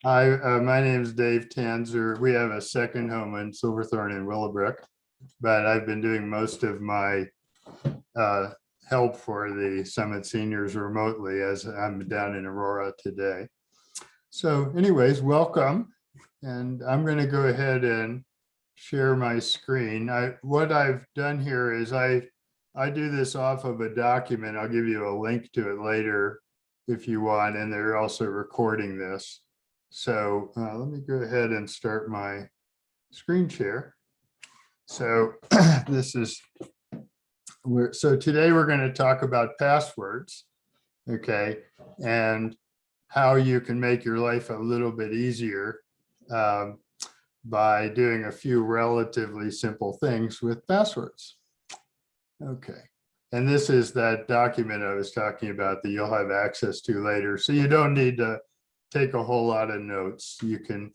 Hi, my name is Dave Taenzer. We have a second home in Silverthorne and Willowbrook, but I've been doing most of my uh, help for the Summit seniors remotely as I'm down in Aurora today. So anyways, welcome. And I'm going to go ahead and share my screen. What I've done here is I do this off of a document. I'll give you a link to it later if you want, and they're also recording this. So let me go ahead and start my screen share. So so today we're going to talk about passwords, okay, and how you can make your life a little bit easier by doing a few relatively simple things with passwords. Okay, and this is that document I was talking about that you'll have access to later. So you don't need to take a whole lot of notes. You can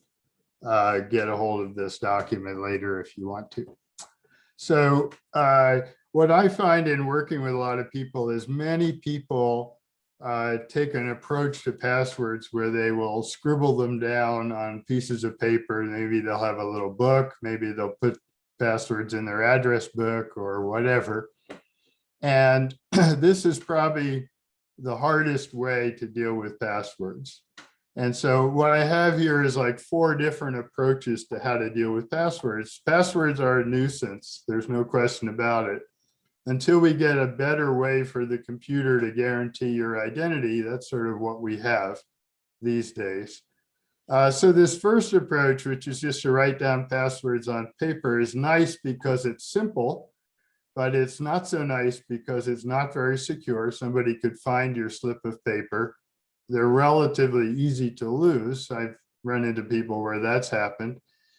get a hold of this document later if you want to. So what I find in working with a lot of people is many people take an approach to passwords where they will scribble them down on pieces of paper. Maybe they'll have a little book, maybe they'll put passwords in their address book or whatever. And this is probably the hardest way to deal with passwords. And so what I have here is like 4 different approaches to how to deal with passwords. Passwords are a nuisance. There's no question about it. Until we get a better way for the computer to guarantee your identity, that's sort of what we have these days. So this first approach, which is just to write down passwords on paper, is nice because it's simple, but it's not so nice because it's not very secure. Somebody could find your slip of paper. They're relatively easy to lose. I've run into people where that's happened.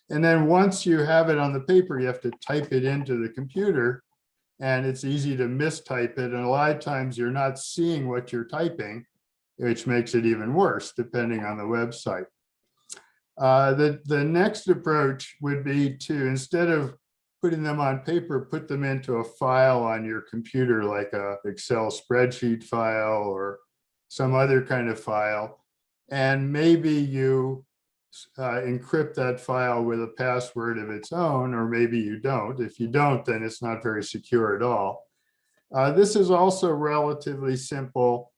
And then once you have it on the paper, you have to type it into the computer, and it's easy to mistype it. And a lot of times you're not seeing what you're typing, which makes it even worse, depending on the website. The next approach would be to, instead of putting them on paper, put them into a file on your computer, like a Excel spreadsheet file or some other kind of file. And maybe you encrypt that file with a password of its own, or maybe you don't. If you don't, then it's not very secure at all. This is also relatively simple.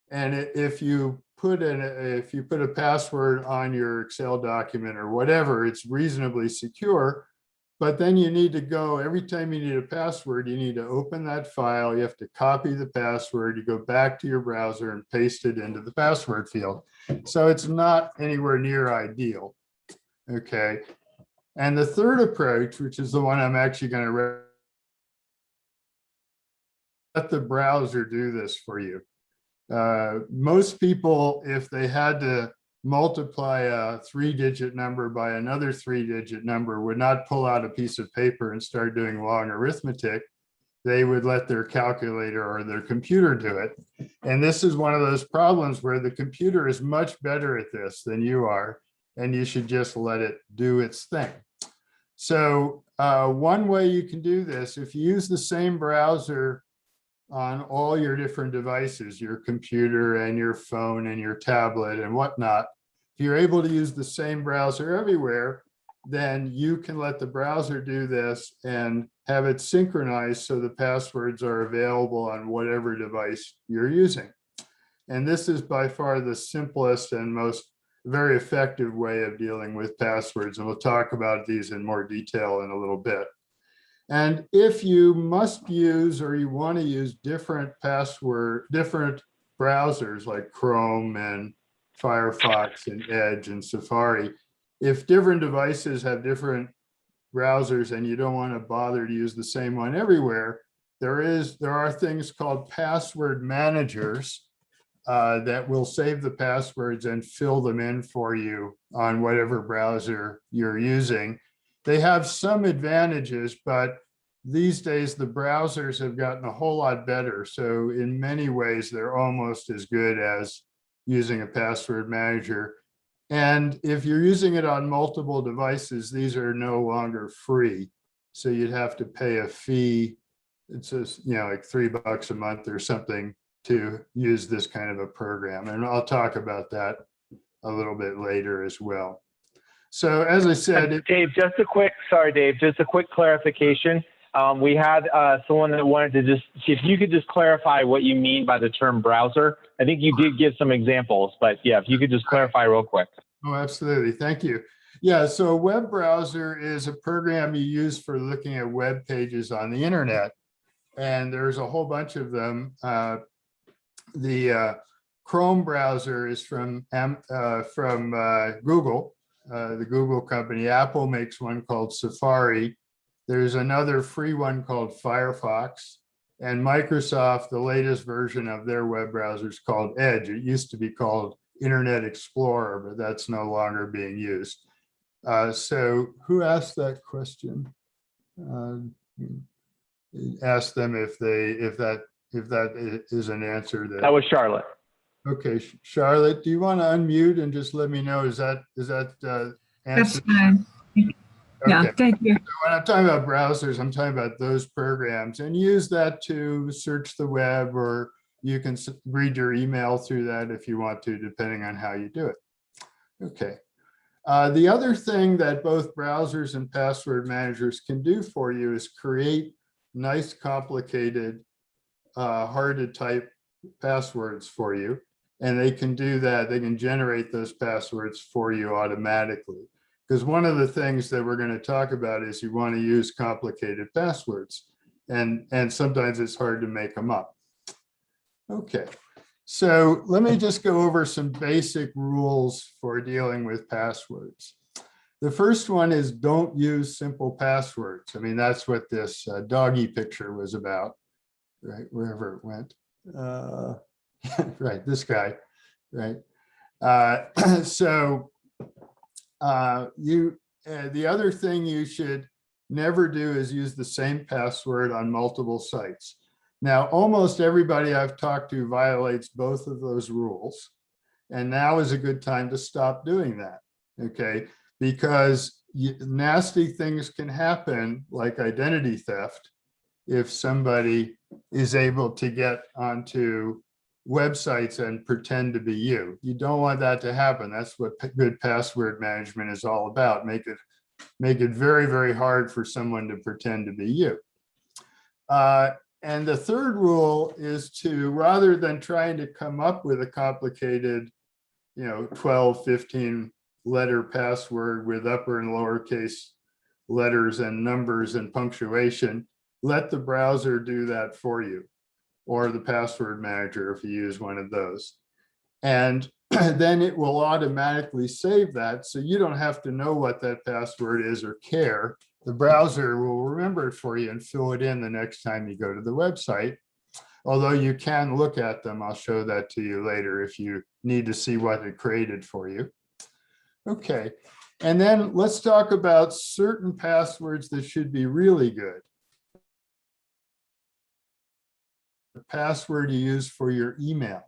And if you put a password on your Excel document or whatever, it's reasonably secure. But then you need to go, every time you need a password, you need to open that file, you have to copy the password, you go back to your browser and paste it into the password field. So it's not anywhere near ideal, okay? And the third approach, which is the one I'm actually going to let the browser do this for you. Most people, if they had to multiply a 3-digit number by another 3-digit number, would not pull out a piece of paper and start doing long arithmetic. They would let their calculator or their computer do it. And this is one of those problems where the computer is much better at this than you are, and you should just let it do its thing. So one way you can do this, if you use the same browser on all your different devices, your computer and your phone and your tablet and whatnot, if you're able to use the same browser everywhere, then you can let the browser do this and have it synchronized so the passwords are available on whatever device you're using. And this is by far the simplest and most very effective way of dealing with passwords. And we'll talk about these in more detail in a little bit. And if you must use, or you want to use different browsers like Chrome and Firefox and Edge and Safari, if different devices have different browsers and you don't want to bother to use the same one everywhere, there are things called password managers that will save the passwords and fill them in for you on whatever browser you're using. They have some advantages, but these days the browsers have gotten a whole lot better. So in many ways, they're almost as good as using a password manager. And if you're using it on multiple devices, these are no longer free. So you'd have to pay a fee. It's just, like $3 a month or something to use this kind of a program. And I'll talk about that a little bit later as well. So as I said, Dave, Dave, just a quick clarification. We had someone that wanted to just see if you could just clarify what you mean by the term browser. I think you did give some examples, but yeah, if you could just clarify real quick. Oh, absolutely. Thank you. Yeah, so a web browser is a program you use for looking at web pages on the internet. And there's a whole bunch of them. The Chrome browser is from Google, the Google company. Apple makes one called Safari. There's another free one called Firefox. And Microsoft, the latest version of their web browser is called Edge. It used to be called Internet Explorer, but that's no longer being used. So who asked that question? Ask them if that is an answer. That was Charlotte. Okay, Charlotte, do you want to unmute and just let me know? Is that answer? That's fine. Yeah, Okay. thank you. So when I'm talking about browsers, I'm talking about those programs, and use that to search the web, or you can read your email through that if you want to, depending on how you do it. Okay. The other thing that both browsers and password managers can do for you is create nice, complicated, hard to type passwords for you. And they can do that. They can generate those passwords for you automatically. Because one of the things that we're going to talk about is you want to use complicated passwords. And sometimes it's hard to make them up. Okay. So let me just go over some basic rules for dealing with passwords. The first one is don't use simple passwords. I mean, that's what this doggy picture was about, right? Wherever it went. Right, this guy, right? The other thing you should never do is use the same password on multiple sites. Now, almost everybody I've talked to violates both of those rules. And now is a good time to stop doing that, okay? Because nasty things can happen, like identity theft, if somebody is able to get onto websites and pretend to be you. You don't want that to happen. That's what good password management is all about. Make it very, very hard for someone to pretend to be you. And the third rule is to, rather than trying to come up with a complicated, 12, 15 letter password with upper and lowercase letters and numbers and punctuation, let the browser do that for you, or the password manager if you use one of those. And then it will automatically save that, so you don't have to know what that password is or care. The browser will remember it for you and fill it in the next time you go to the website. Although you can look at them, I'll show that to you later if you need to see what it created for you. Okay, and then let's talk about certain passwords that should be really good. The password you use for your email.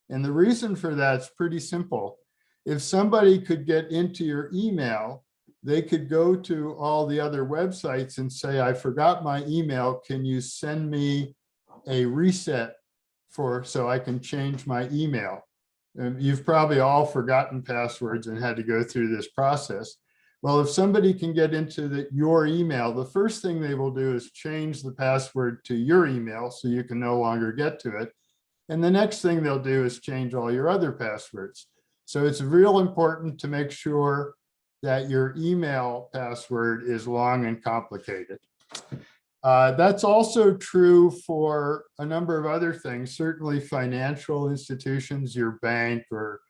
And the reason for that's pretty simple. If somebody could get into your email, they could go to all the other websites and say, I forgot my email. Can you send me a reset so I can change my email? And you've probably all forgotten passwords and had to go through this process. Well, if somebody can get into your email, the first thing they will do is change the password to your email so you can no longer get to it. And the next thing they'll do is change all your other passwords. So it's real important to make sure that your email password is long and complicated. That's also true for a number of other things, certainly financial institutions, your bank or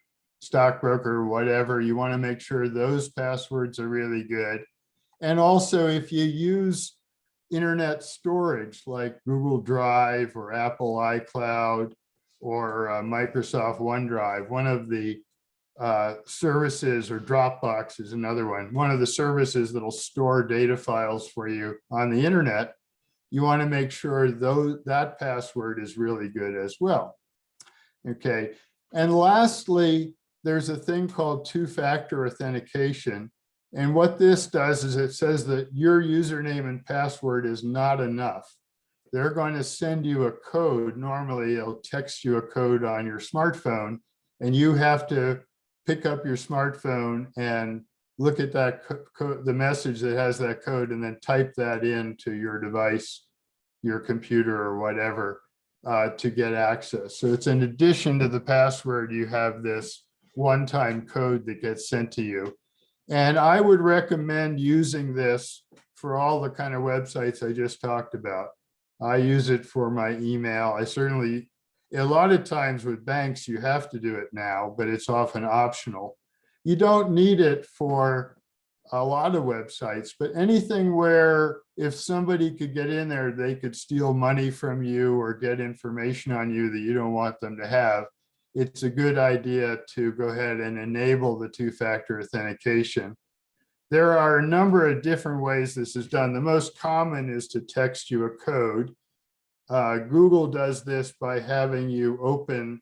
stockbroker or whatever. You want to make sure those passwords are really good. And also if you use internet storage like Google Drive or Apple iCloud or Microsoft OneDrive, one of the services, or Dropbox is another one of the services that'll store data files for you on the internet, you want to make sure that password is really good as well. Okay, and lastly, there's a thing called two-factor authentication. And what this does is it says that your username and password is not enough. they're going to send you a code. Normally, it'll text you a code on your smartphone, and you have to pick up your smartphone and look at that code, the message that has that code, and then type that into your device, your computer or whatever, to get access. So it's in addition to the password, you have this one-time code that gets sent to you. And I would recommend using this for all the kind of websites I just talked about. I use it for my email. I certainly, a lot of times with banks, you have to do it now, but it's often optional. You don't need it for a lot of websites, but anything where if somebody could get in there, they could steal money from you or get information on you that you don't want them to have, it's a good idea to go ahead and enable the two-factor authentication. There are a number of different ways this is done. The most common is to text you a code. Google does this by having you open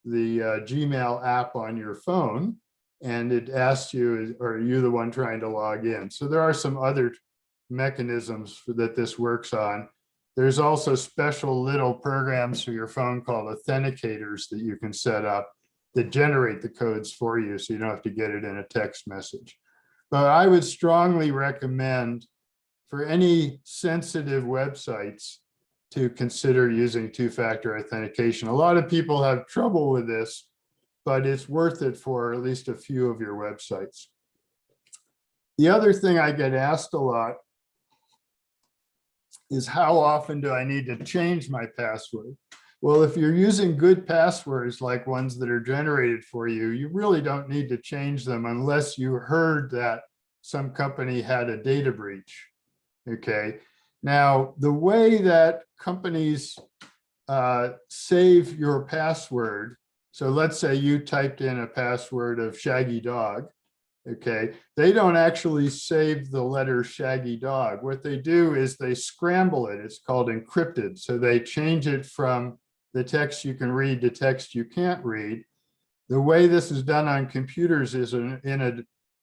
the Gmail app on your phone, and it asks you, are you the one trying to log in? So there are some other mechanisms that this works on. There's also special little programs for your phone called authenticators that you can set up that generate the codes for you, so you don't have to get it in a text message. But I would strongly recommend for any sensitive websites to consider using two-factor authentication. A lot of people have trouble with this, but it's worth it for at least a few of your websites. The other thing I get asked a lot is how often do I need to change my password? Well, if you're using good passwords like ones that are generated for you, you really don't need to change them unless you heard that some company had a data breach. Okay. Now, the way that companies save your password, so let's say you typed in a password of Shaggy Dog, okay, they don't actually save the letter Shaggy Dog. What they do is they scramble it. It's called encrypted. So they change it from the text you can read to text you can't read. The way this is done on computers is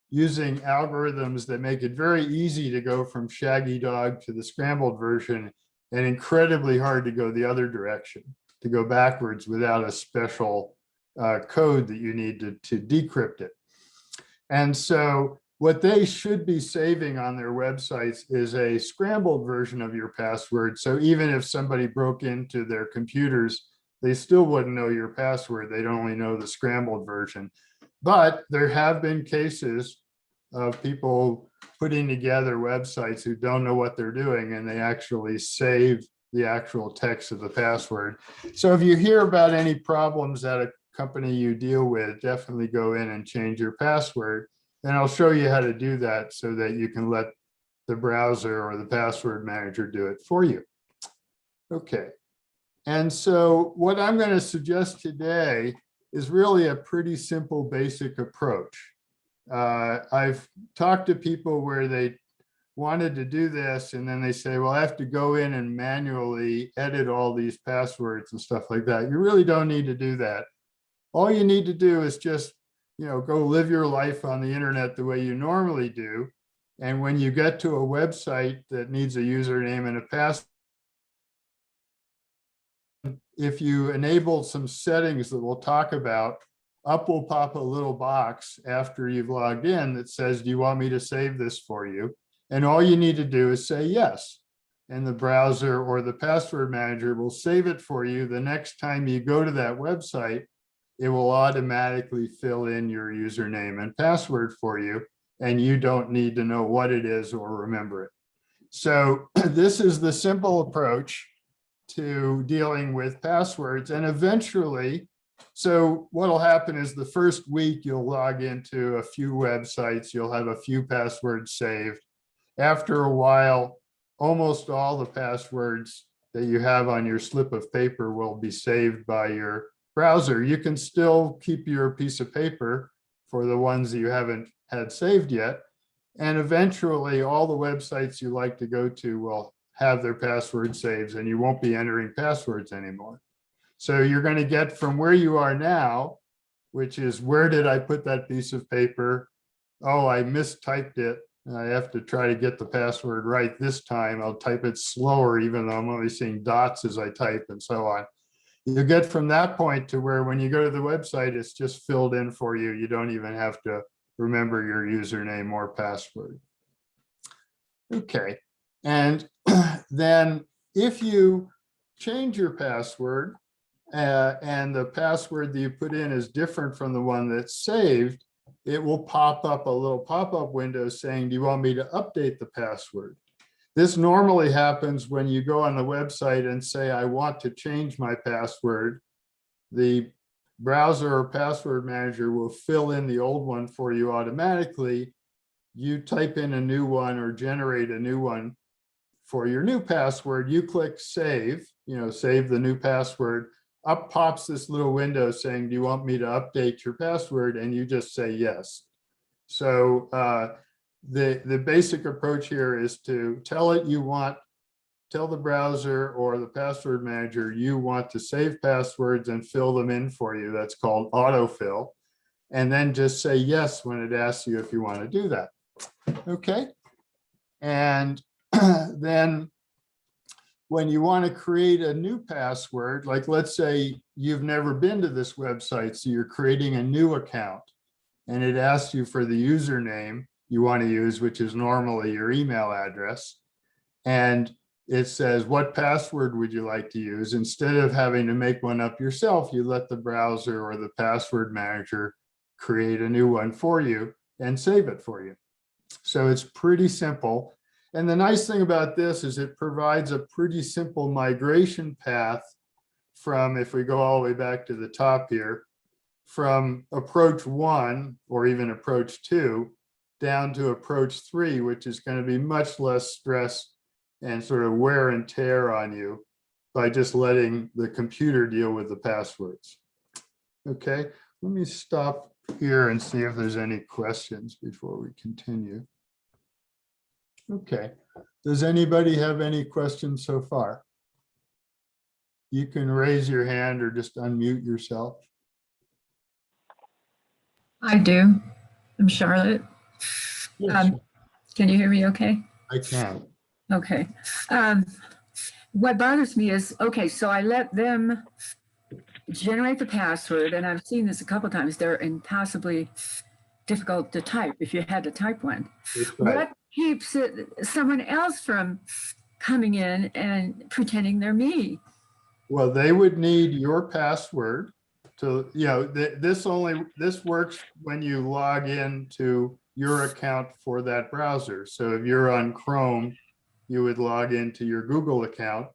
using algorithms that make it very easy to go from Shaggy Dog to the scrambled version, and incredibly hard to go the other direction, to go backwards without a special code that you need to decrypt it. And so what they should be saving on their websites is a scrambled version of your password. So even if somebody broke into their computers, they still wouldn't know your password. They'd only know the scrambled version. But there have been cases of people putting together websites who don't know what they're doing, and they actually save the actual text of the password. So if you hear about any problems at a company you deal with, definitely go in and change your password. And I'll show you how to do that so that you can let the browser or the password manager do it for you. Okay. And so what I'm going to suggest today is really a pretty simple, basic approach. I've talked to people where they wanted to do this, and then they say, well, I have to go in and manually edit all these passwords and stuff like that. You really don't need to do that. All you need to do is just, go live your life on the internet the way you normally do. And when you get to a website that needs a username and a password, if you enable some settings that we'll talk about, up will pop a little box after you've logged in that says, do you want me to save this for you? And all you need to do is say yes. And the browser or the password manager will save it for you. The next time you go to that website, it will automatically fill in your username and password for you, and you don't need to know what it is or remember it. So this is the simple approach to dealing with passwords. And eventually, so what'll happen is the first week you'll log into a few websites, you'll have a few passwords saved. After a while, almost all the passwords that you have on your slip of paper will be saved by your browser. You can still keep your piece of paper for the ones that you haven't had saved yet. And eventually all the websites you like to go to will have their password saves, and you won't be entering passwords anymore. So you're going to get from where you are now, which is, where did I put that piece of paper? Oh, I mistyped it. I have to try to get the password right this time. I'll type it slower, even though I'm only seeing dots as I type and so on. You get from that point to where when you go to the website, it's just filled in for you. You don't even have to remember your username or password. Okay. And then if you change your password and the password that you put in is different from the one that's saved, it will pop up a little pop-up window saying, do you want me to update the password? This normally happens when you go on the website and say, I want to change my password. The browser or password manager will fill in the old one for you automatically. You type in a new one or generate a new one for your new password. You click save, save the new password. Up pops this little window saying, do you want me to update your password? And you just say yes. So the basic approach here is to tell the browser or the password manager you want to save passwords and fill them in for you. That's called autofill. And then just say yes when it asks you if you want to do that. Okay. And then when you want to create a new password, like let's say you've never been to this website, so you're creating a new account and it asks you for the username you want to use, which is normally your email address. And it says, what password would you like to use? Instead of having to make one up yourself, you let the browser or the password manager create a new one for you and save it for you. So it's pretty simple. And the nice thing about this is it provides a pretty simple migration path from, if we go all the way back to the top here, from approach 1 or even approach 2 down to approach 3, which is going to be much less stress and sort of wear and tear on you by just letting the computer deal with the passwords. Okay, let me stop here and see if there's any questions before we continue. Okay, does anybody have any questions so far? You can raise your hand or just unmute yourself. I do. I'm Charlotte. Yes, Can you hear me okay? I can. Okay. What bothers me is, okay, so I let them generate the password, and I've seen this a couple times. They're impossibly difficult to type if you had to type one. That's right. What keeps someone else from coming in and pretending they're me? Well, they would need your password to, this works when you log in to your account for that browser. So if you're on Chrome, you would log into your Google account,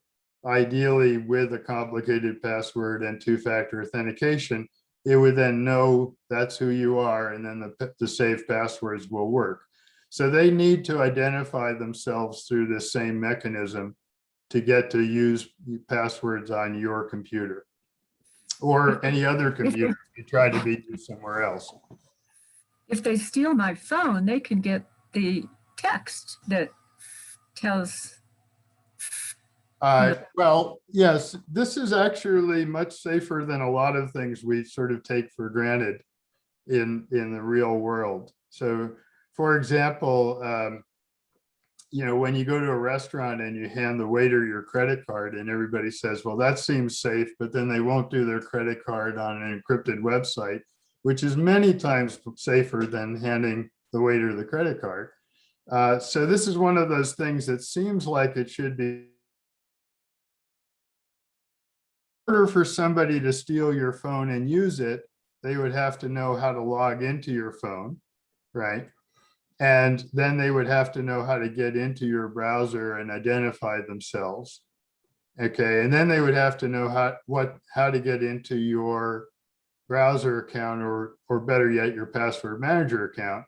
ideally with a complicated password and two-factor authentication. It would then know that's who you are, and then the saved passwords will work. So they need to identify themselves through this same mechanism to get to use passwords on your computer or any other computer if you try to be used somewhere else. If they steal my phone, they can get the text that tells. Well, yes, this is actually much safer than a lot of things we sort of take for granted in the real world. So, for example, when you go to a restaurant and you hand the waiter your credit card and everybody says, well, that seems safe, but then they won't do their credit card on an encrypted website, which is many times safer than handing the waiter the credit card. So this is one of those things that seems like it should be. In order for somebody to steal your phone and use it, they would have to know how to log into your phone, right? And then they would have to know how to get into your browser and identify themselves. Okay, and then they would have to know how to get into your browser account or better yet, your password manager account.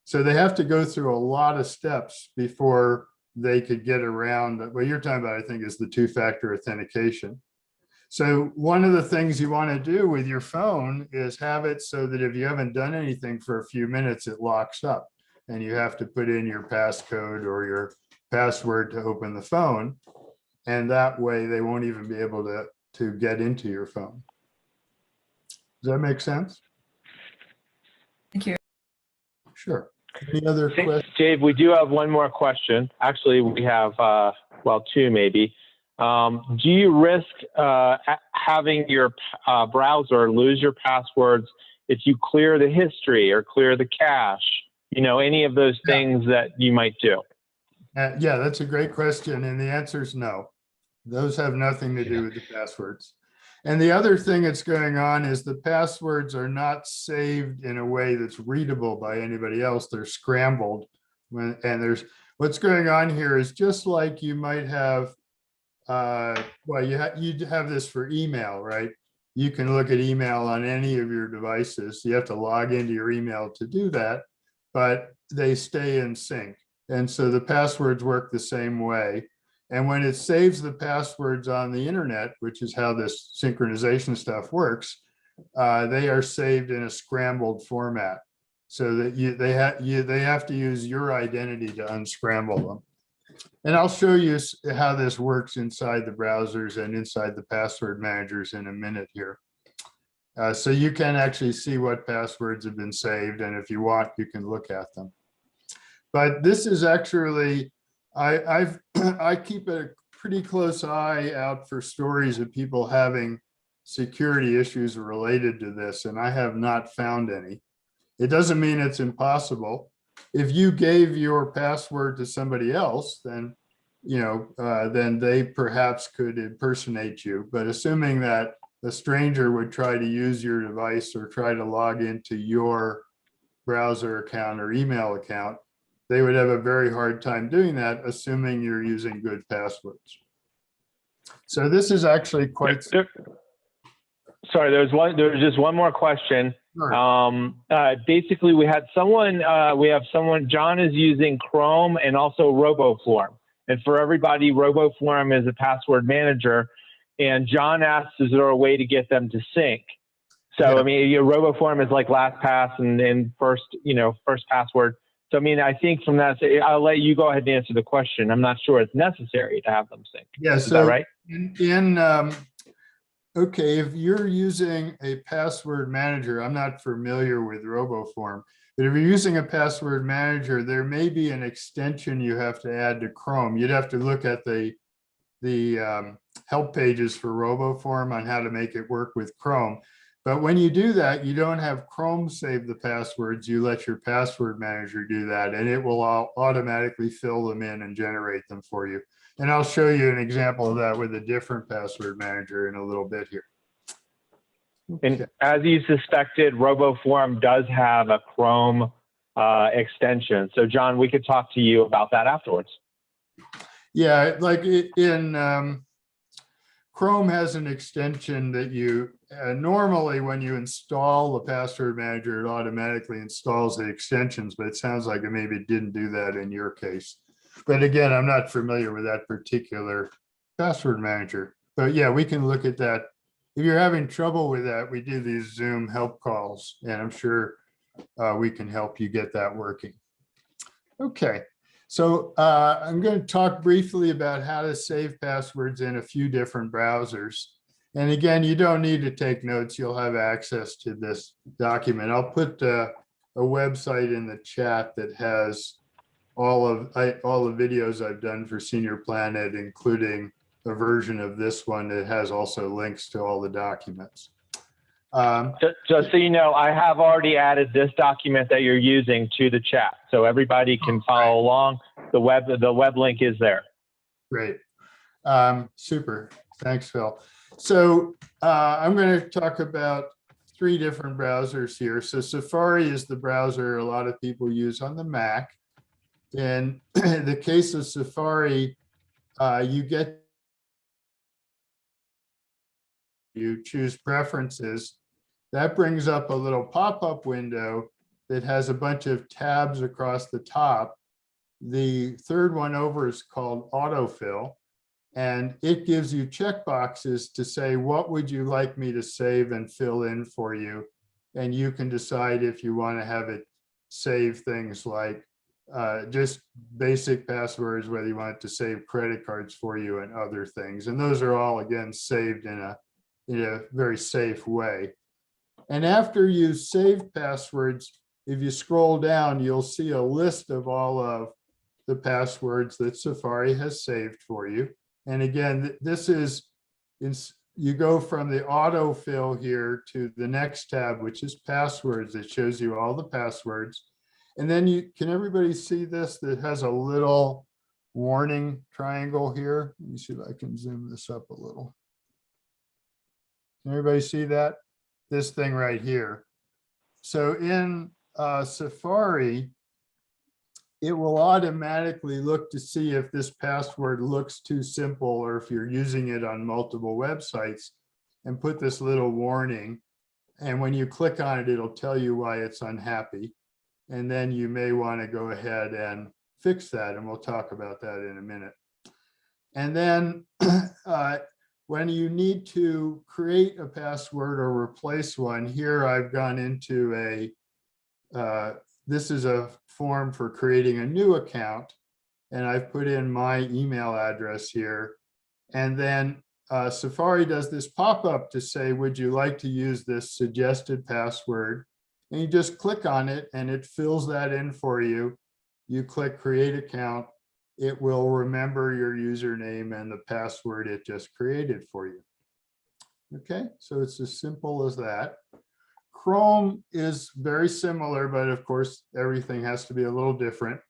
So they have to go through a lot of steps before they could get around. What you're talking about, I think, is the two-factor authentication. So one of the things you want to do with your phone is have it so that if you haven't done anything for a few minutes, it locks up and you have to put in your passcode or your password to open the phone. And that way they won't even be able to get into your phone. Does that make sense? Thank you. Sure. Any other questions? Dave, we do have one more question. Actually, we have, well, two maybe. Do you risk having your browser lose your passwords if you clear the history or clear the cache? You know, any of those things that you might do? Yeah, that's a great question. And the answer is no. Those have nothing to do with the passwords. And the other thing that's going on is the passwords are not saved in a way that's readable by anybody else. They're scrambled. And what's going on here is just like you might have, well, you'd have this for email, right? You can look at email on any of your devices. You have to log into your email to do that, but they stay in sync. And so the passwords work the same way. And when it saves the passwords on the internet, which is how this synchronization stuff works, they are saved in a scrambled format so that they have to use your identity to unscramble them. And I'll show you how this works inside the browsers and inside the password managers in a minute here. So you can actually see what passwords have been saved. And if you want, you can look at them. But this is actually, I keep a pretty close eye out for stories of people having security issues related to this, and I have not found any. It doesn't mean it's impossible. If you gave your password to somebody else, then then they perhaps could impersonate you. But assuming that a stranger would try to use your device or try to log into your browser account or email account, they would have a very hard time doing that, assuming you're using good passwords. So this is actually quite. Sorry, there was just one more question. Sure. Basically, we have someone, John is using Chrome and also RoboForm. And for everybody, RoboForm is a password manager. And John asks, is there a way to get them to sync? So, Yeah. I mean, your RoboForm is like LastPass and first password. So, I mean, I think from that, I'll let you go ahead and answer the question. I'm not sure it's necessary to have them sync. Yeah, is that right? Okay, if you're using a password manager, I'm not familiar with RoboForm, but if you're using a password manager, there may be an extension you have to add to Chrome. You'd have to look at the help pages for RoboForm on how to make it work with Chrome. But when you do that, you don't have Chrome save the passwords. You let your password manager do that, and it will automatically fill them in and generate them for you. And I'll show you an example of that with a different password manager in a little bit here. Okay. And as you suspected, RoboForm does have a Chrome extension. So, John, we could talk to you about that afterwards. Yeah, like in Chrome has an extension that you normally when you install the password manager, it automatically installs the extensions, but it sounds like it maybe didn't do that in your case. But again, I'm not familiar with that particular password manager. But yeah, we can look at that. If you're having trouble with that, we do these Zoom help calls, and I'm sure we can help you get that working. Okay. So I'm going to talk briefly about how to save passwords in a few different browsers. And again, you don't need to take notes. You'll have access to this document. I'll put a website in the chat that has all the videos I've done for Senior Planet, including a version of this one that has also links to all the documents. Just so you know, I have already added this document that you're using to the chat, so everybody can follow along. The web link is there. Great, super. Thanks, Phil. So I'm going to talk about 3 different browsers here. So Safari is the browser a lot of people use on the Mac. In the case of Safari, you choose preferences. That brings up a little pop-up window that has a bunch of tabs across the top. The third one over is called autofill, and it gives you checkboxes to say, what would you like me to save and fill in for you? And you can decide if you want to have it save things like just basic passwords, whether you want it to save credit cards for you and other things. And those are all, again, saved in a very safe way. And after you save passwords, if you scroll down, you'll see a list of all of the passwords that Safari has saved for you. And again, this is, you go from the autofill here to the next tab, which is passwords. It shows you all the passwords. And then can everybody see this? That has a little warning triangle here. Let me see if I can zoom this up a little. Can everybody see that? This thing right here. So in Safari, it will automatically look to see if this password looks too simple or if you're using it on multiple websites, and put this little warning. And when you click on it, it'll tell you why it's unhappy. And then you may want to go ahead and fix that. And we'll talk about that in a minute. And then when you need to create a password or replace one, here I've gone into this is a form for creating a new account. And I've put in my email address here. And then Safari does this pop-up to say, would you like to use this suggested password? And you just click on it and it fills that in for you. You click create account. It will remember your username and the password it just created for you. Okay, so it's as simple as that. Chrome is very similar, but of course, everything has to be a little different.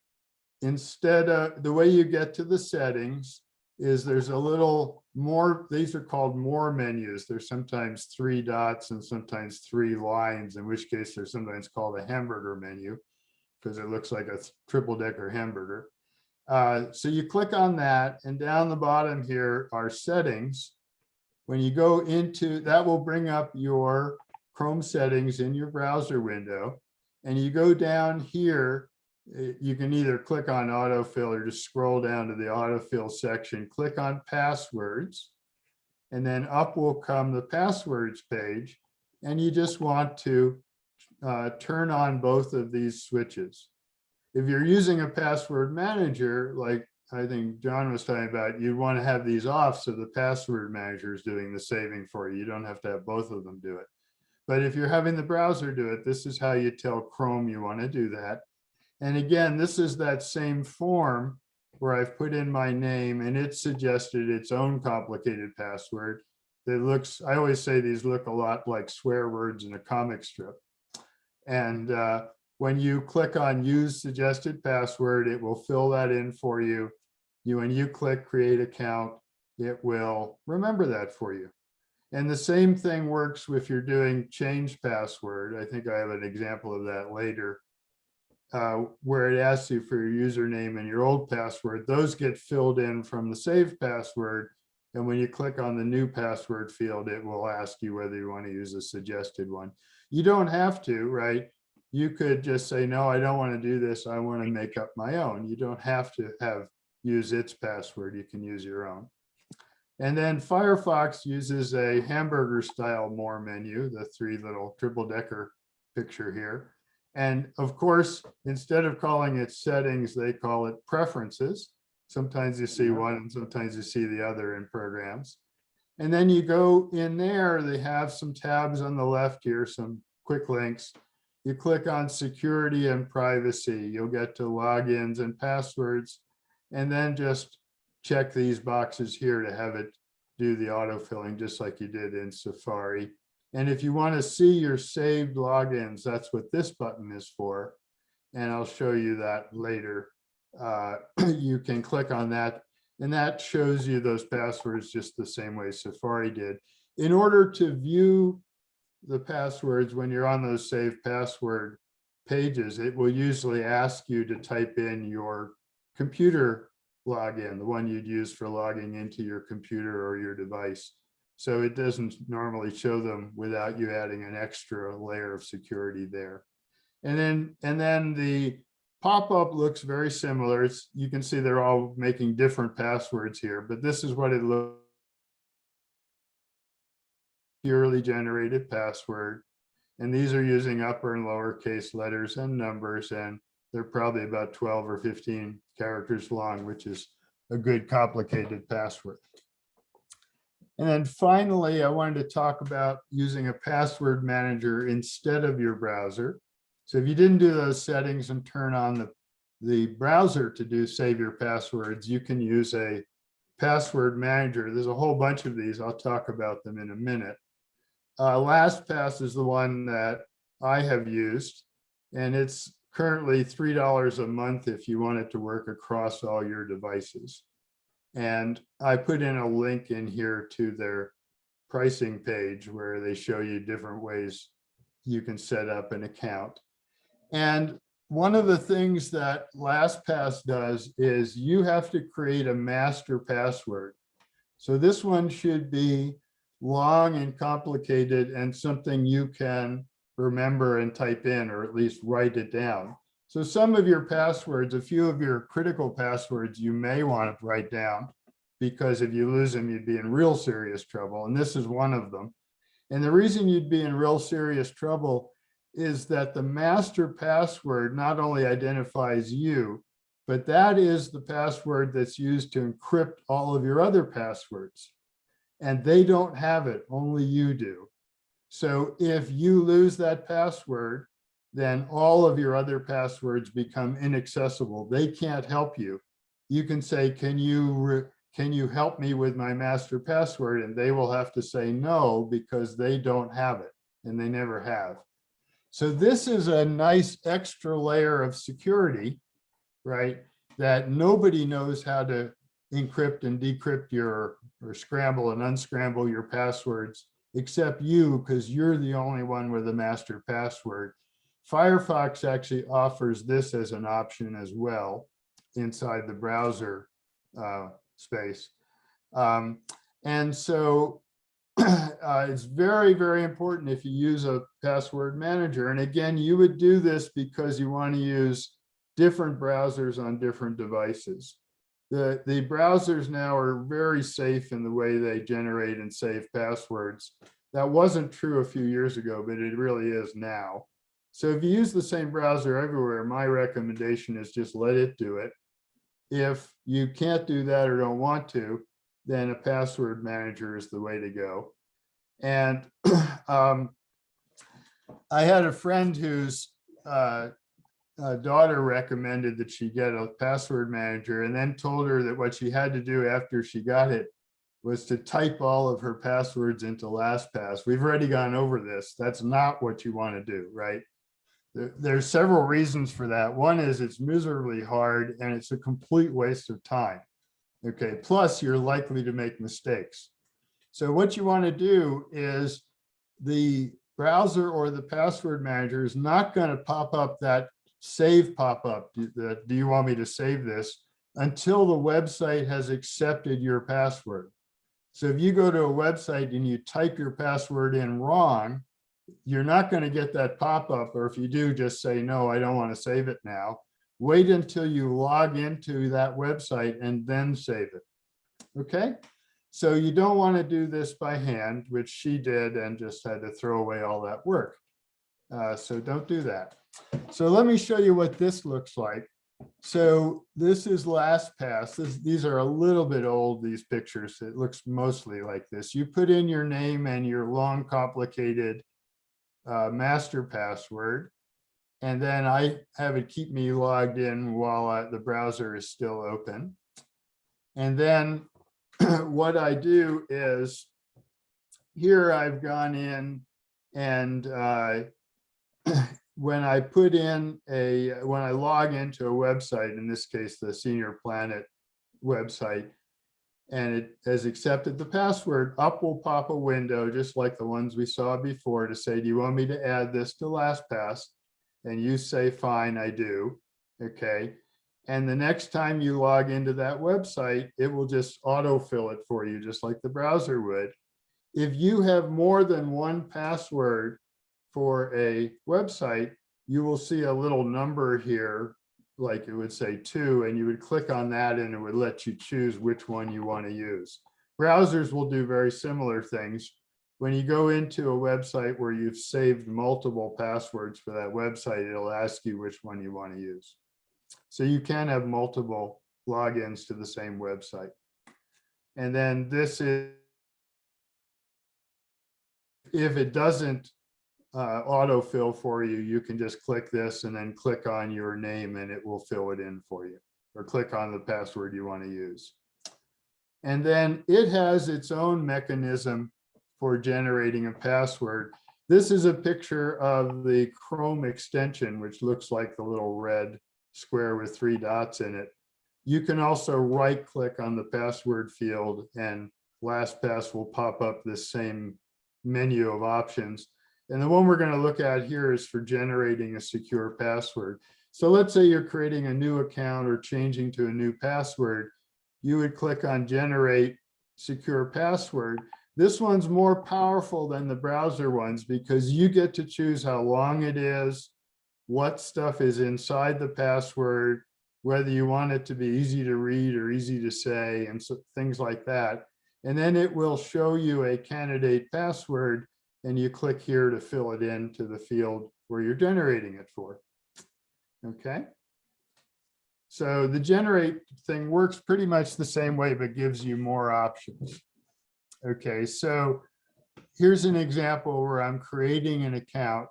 Instead of the way you get to the settings is there's a little more, these are called more menus. There's sometimes 3 dots and sometimes 3 lines, in which case they're sometimes called a hamburger menu because it looks like a triple-decker hamburger. So you click on that, and down the bottom here are settings. When you go into that, will bring up your Chrome settings in your browser window, and you go down here. You can either click on autofill or just scroll down to the autofill section, click on passwords, and then up will come the passwords page. And you just want to turn on both of these switches. If you're using a password manager, like I think John was talking about, you'd want to have these off so the password manager is doing the saving for you. You don't have to have both of them do it. But if you're having the browser do it, this is how you tell Chrome you want to do that. And again, this is that same form where I've put in my name and it suggested its own complicated password that looks, I always say these look a lot like swear words in a comic strip. And when you click on use suggested password, it will fill that in for you. When you click create account, it will remember that for you. And the same thing works if you're doing change password. I think I have an example of that later. Where it asks you for your username and your old password, those get filled in from the saved password. And when you click on the new password field, it will ask you whether you want to use a suggested one. You don't have to, right? You could just say, no, I don't want to do this. I want to make up my own. You don't have to use its password. You can use your own. And then Firefox uses a hamburger style more menu, the 3 little triple-decker picture here. And of course, instead of calling it settings, they call it preferences. Sometimes you see one and sometimes you see the other in programs. And then you go in there, they have some tabs on the left here, some quick links. You click on security and privacy. You'll get to logins and passwords, and then just check these boxes here to have it do the autofilling just like you did in Safari. And if you want to see your saved logins, that's what this button is for. And I'll show you that later. You can click on that, and that shows you those passwords just the same way Safari did. In order to view the passwords when you're on those saved password pages, it will usually ask you to type in your computer login, the one you'd use for logging into your computer or your device. So it doesn't normally show them without you adding an extra layer of security there. And then the pop-up looks very similar. You can see they're all making different passwords here, but this is what it looks like. Purely generated password. And these are using upper and lowercase letters and numbers, and they're probably about 12 or 15 characters long, which is a good complicated password. And then finally, I wanted to talk about using a password manager instead of your browser. So if you didn't do those settings and turn on the browser to do save your passwords, you can use a password manager. There's a whole bunch of these. I'll talk about them in a minute. LastPass is the one that I have used, and it's currently $3 a month if you want it to work across all your devices. And I put in a link in here to their pricing page where they show you different ways you can set up an account. And one of the things that LastPass does is you have to create a master password. So this one should be long and complicated and something you can remember and type in, or at least write it down. So some of your passwords, a few of your critical passwords, you may want to write down, because if you lose them, you'd be in real serious trouble. And this is one of them. And the reason you'd be in real serious trouble is that the master password not only identifies you, but that is the password that's used to encrypt all of your other passwords. And they don't have it, only you do. So if you lose that password, then all of your other passwords become inaccessible. They can't help you. You can say, can you help me with my master password? And they will have to say no, because they don't have it, and they never have. So this is a nice extra layer of security, right? That nobody knows how to encrypt and decrypt or scramble and unscramble your passwords except you, because you're the only one with a master password. Firefox actually offers this as an option as well inside the browser space. And so it's very, very important if you use a password manager. And again, you would do this because you want to use different browsers on different devices. The browsers now are very safe in the way they generate and save passwords. That wasn't true a few years ago, but it really is now. So if you use the same browser everywhere, my recommendation is just let it do it. If you can't do that or don't want to, then a password manager is the way to go. And I had a friend whose daughter recommended that she get a password manager, and then told her that what she had to do after she got it was to type all of her passwords into LastPass. We've already gone over this. That's not what you want to do, right? There's several reasons for that. One is it's miserably hard and it's a complete waste of time. Okay, plus you're likely to make mistakes. So what you want to do is the browser or the password manager is not going to pop up that save pop-up, do you want me to save this, until the website has accepted your password. So if you go to a website and you type your password in wrong, you're not going to get that pop-up, or if you do, just say, no, I don't want to save it now. Wait until you log into that website and then save it. Okay, so you don't want to do this by hand, which she did and just had to throw away all that work. So don't do that. So let me show you what this looks like. So this is LastPass. These are a little bit old, these pictures. It looks mostly like this. You put in your name and your long, complicated master password. And then I have it keep me logged in while the browser is still open. And then what I do is here I've gone in and when I log into a website, in this case, the Senior Planet website, and it has accepted the password, up will pop a window just like the ones we saw before to say, do you want me to add this to LastPass? And you say, fine, I do. Okay. And the next time you log into that website, it will just autofill it for you, just like the browser would. If you have more than one password for a website, you will see a little number here, like it would say 2, and you would click on that and it would let you choose which one you want to use. Browsers will do very similar things. When you go into a website where you've saved multiple passwords for that website, it'll ask you which one you want to use. So you can have multiple logins to the same website. And then this is, if it doesn't autofill for you, you can just click this and then click on your name and it will fill it in for you, or click on the password you want to use. And then it has its own mechanism for generating a password. This is a picture of the Chrome extension, which looks like the little red square with 3 dots in it. You can also right click on the password field and LastPass will pop up this same menu of options. And the one we're going to look at here is for generating a secure password. So let's say you're creating a new account or changing to a new password. You would click on generate secure password. This one's more powerful than the browser ones because you get to choose how long it is, what stuff is inside the password, whether you want it to be easy to read or easy to say, and so things like that. And then it will show you a candidate password, and you click here to fill it into the field where you're generating it for. Okay. So the generate thing works pretty much the same way, but gives you more options. Okay, so here's an example where I'm creating an account,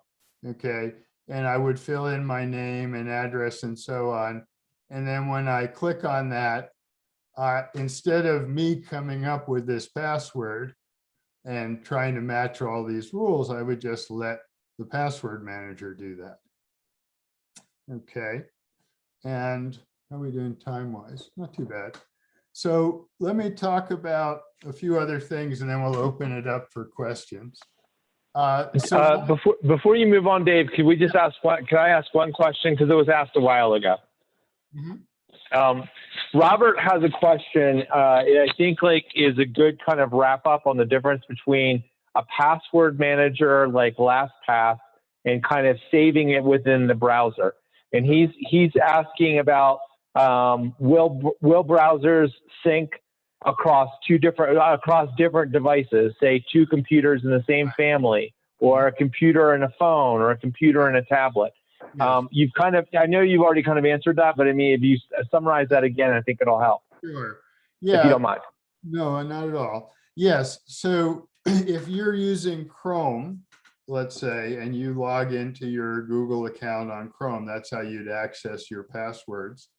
okay, and I would fill in my name and address and so on. And then when I click on that, instead of me coming up with this password and trying to match all these rules, I would just let the password manager do that. Okay, and how are we doing time-wise? Not too bad. So let me talk about a few other things and then we'll open it up for questions. Before you move on, Dave, could we just ask could I ask one question? Because it was asked a while ago. Robert has a question, I think like is a good kind of wrap up on the difference between a password manager like LastPass and kind of saving it within the browser. And he's asking about will browsers sync across different devices, say 2 computers in the same family, or a computer and a phone, or a computer and a tablet? Yes. You've kind of, I know you've already kind of answered that, but I mean, if you summarize that again, I think it'll help. Sure. If Yeah. you don't mind. No, not at all. Yes. So if you're using Chrome, let's say, and you log into your Google account on Chrome, that's how you'd access your passwords.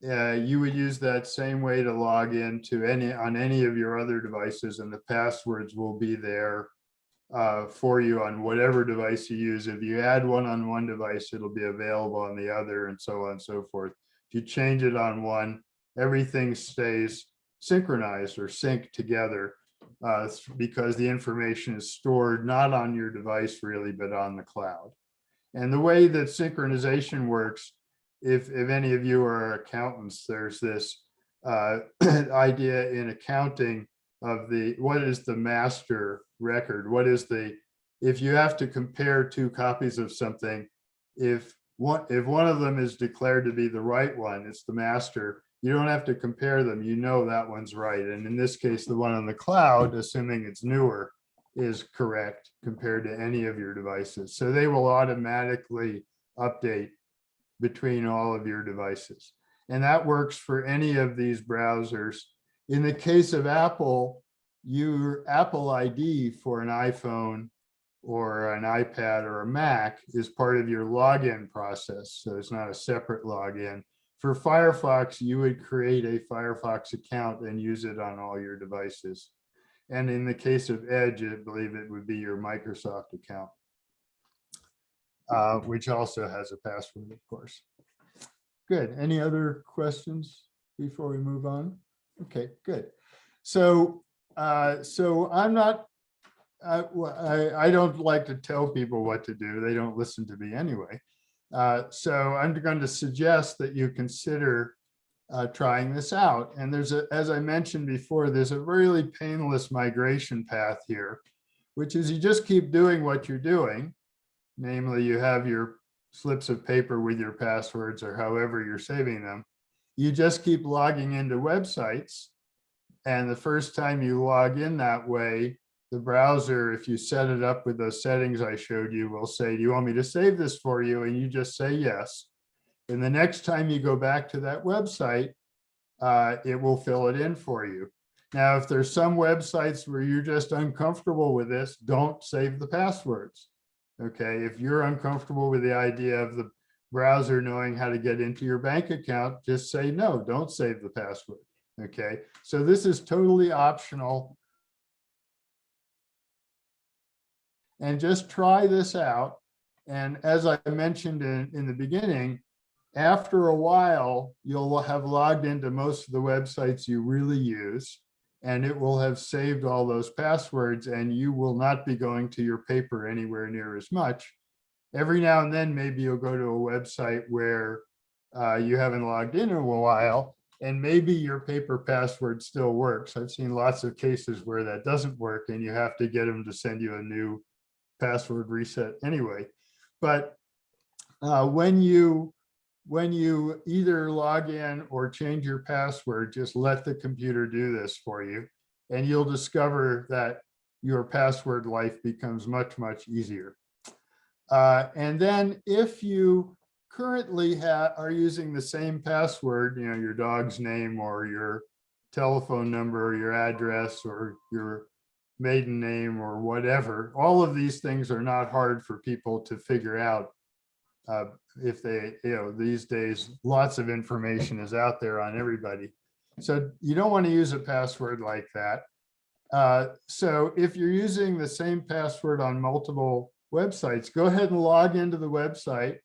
You would use that same way to log into on any of your other devices, and the passwords will be there for you on whatever device you use. If you add one on one device, it'll be available on the other, and so on and so forth. If you change it on one, everything stays synchronized or synced together because the information is stored not on your device really, but on the cloud. And the way that synchronization works, if any of you are accountants, there's this idea in accounting of what is the master record? What is if you have to compare 2 copies of something, if one of them is declared to be the right one, it's the master. You don't have to compare them. You know that one's right. And in this case, the one on the cloud, assuming it's newer, is correct compared to any of your devices. So they will automatically update between all of your devices. And that works for any of these browsers. In the case of Apple, your Apple ID for an iPhone or an iPad or a Mac is part of your login process. So it's not a separate login. For Firefox, you would create a Firefox account and use it on all your devices. And in the case of Edge, I believe it would be your Microsoft account, which also has a password, of course. Good. Any other questions before we move on? Okay, good. So, I'm not, I don't like to tell people what to do. They don't listen to me anyway. So I'm going to suggest that you consider trying this out. And as I mentioned before, there's a really painless migration path here, which is you just keep doing what you're doing. Namely, you have your slips of paper with your passwords or however you're saving them. You just keep logging into websites. And the first time you log in that way, the browser, if you set it up with those settings I showed you, will say, do you want me to save this for you? And you just say yes. And the next time you go back to that website, it will fill it in for you. Now, if there's some websites where you're just uncomfortable with this, don't save the passwords. Okay, if you're uncomfortable with the idea of the browser knowing how to get into your bank account, just say no, don't save the password. Okay, so this is totally optional. And just try this out. And as I mentioned in the beginning, after a while, you'll have logged into most of the websites you really use, and it will have saved all those passwords, and you will not be going to your paper anywhere near as much. Every now and then, maybe you'll go to a website where you haven't logged in a while, and maybe your paper password still works. I've seen lots of cases where that doesn't work, and you have to get them to send you a new password reset anyway. But when you either log in or change your password, just let the computer do this for you, and you'll discover that your password life becomes much, much easier. And then if you currently are using the same password, you know, your dog's name or your telephone number, or your address, or your maiden name, or whatever, all of these things are not hard for people to figure out. If they, you know, these days, lots of information is out there on everybody. So you don't want to use a password like that. So if you're using the same password on multiple websites, go ahead and log into the website.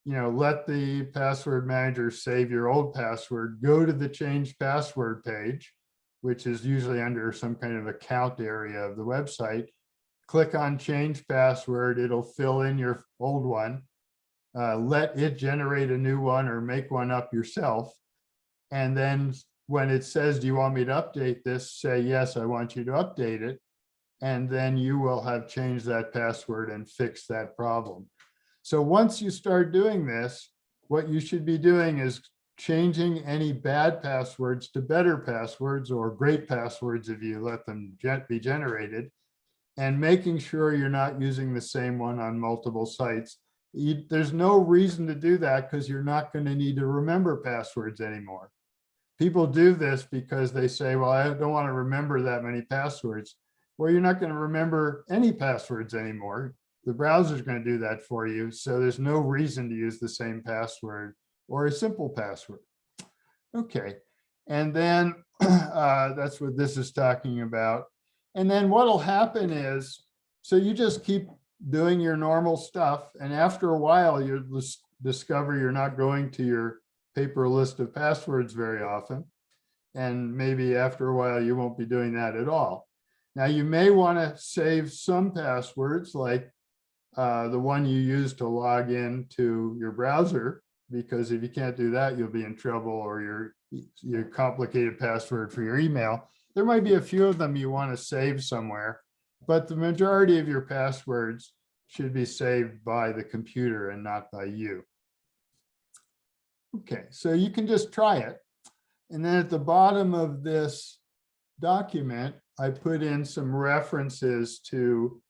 You know, let the password manager save your old password, go to the change password page, which is usually under some kind of account area of the website. Click on change password, it'll fill in your old one. Let it generate a new one or make one up yourself. And then when it says, do you want me to update this? Say, yes, I want you to update it. And then you will have changed that password and fixed that problem. So once you start doing this, what you should be doing is changing any bad passwords to better passwords, or great passwords if you let them be generated, and making sure you're not using the same one on multiple sites. There's no reason to do that because you're not going to need to remember passwords anymore. People do this because they say, well, I don't want to remember that many passwords. Well, you're not going to remember any passwords anymore. The browser is going to do that for you. So there's no reason to use the same password or a simple password. Okay. And then that's what this is talking about. And then what'll happen is, so you just keep doing your normal stuff. And after a while, you'll discover you're not going to your paper list of passwords very often. And maybe after a while, you won't be doing that at all. Now, you may want to save some passwords, like the one you use to log in to your browser, because if you can't do that, you'll be in trouble, or your complicated password for your email. There might be a few of them you want to save somewhere, but the majority of your passwords should be saved by the computer and not by you. Okay, so you can just try it. And then at the bottom of this document, I put in some references to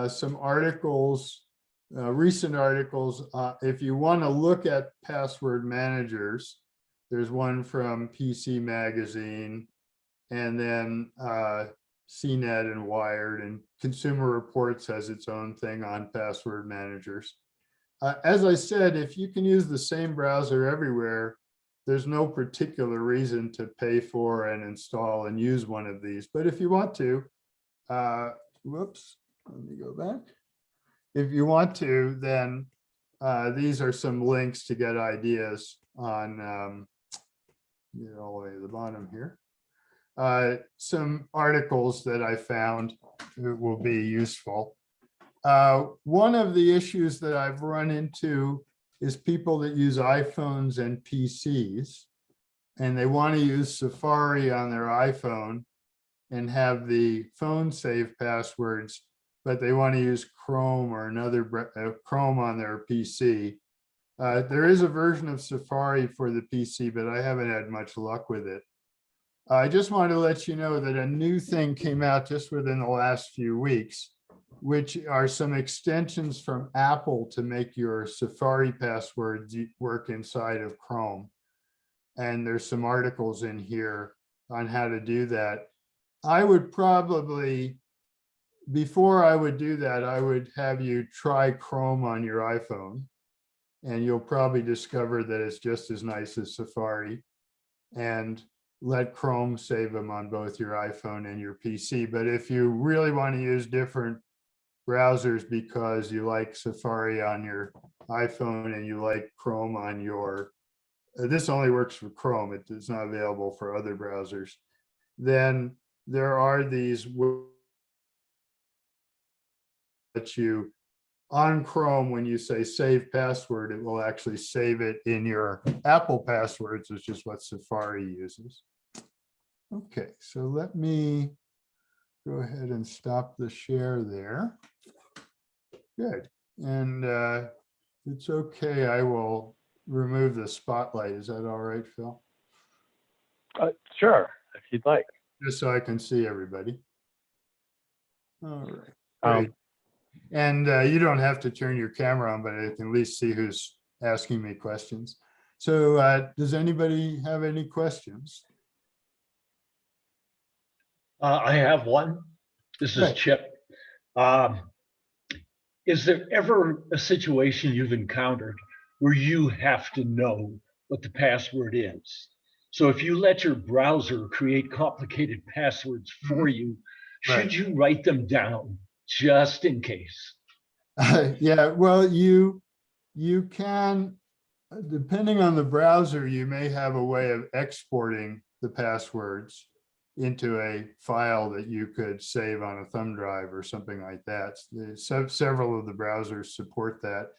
some articles, recent articles. If you want to look at password managers, there's one from PC Magazine, and then CNET and Wired, and Consumer Reports has its own thing on password managers. As I said, if you can use the same browser everywhere, there's no particular reason to pay for and install and use one of these. But if you want to, whoops, let me go back. If you want to, then these are some links to get ideas on, get all the way to the bottom here. Some articles that I found will be useful. One of the issues that I've run into is people that use iPhones and PCs, and they want to use Safari on their iPhone and have the phone save passwords, but they want to use Chrome or another Chrome on their PC. There is a version of Safari for the PC, but I haven't had much luck with it. I just wanted to let you know that a new thing came out just within the last few weeks, which are some extensions from Apple to make your Safari passwords work inside of Chrome. And there's some articles in here on how to do that. I would probably before I would do that, I would have you try Chrome on your iPhone. And you'll probably discover that it's just as nice as Safari. And let Chrome save them on both your iPhone and your PC. But if you really want to use different browsers because you like Safari on your iPhone and you like Chrome on your, this only works for Chrome, it is not available for other browsers, then there are these that you, on Chrome, when you say save password, it will actually save it in your Apple passwords, which is what Safari uses. Okay, so let me go ahead and stop the share there. Good. And it's okay. I will remove the spotlight. Is that all right, Phil? Sure, if you'd like. Just so I can see everybody. All right, great. And you don't have to turn your camera on, but I can at least see who's asking me questions. So does anybody have any questions? I have one. This is Right. Chip. Is there ever a situation you've encountered where you have to know what the password is? So if you let your browser create complicated passwords for you, Right. should you write them down just in case? Yeah, well, you can, depending on the browser, you may have a way of exporting the passwords into a file that you could save on a thumb drive or something like that. Several of the browsers support that.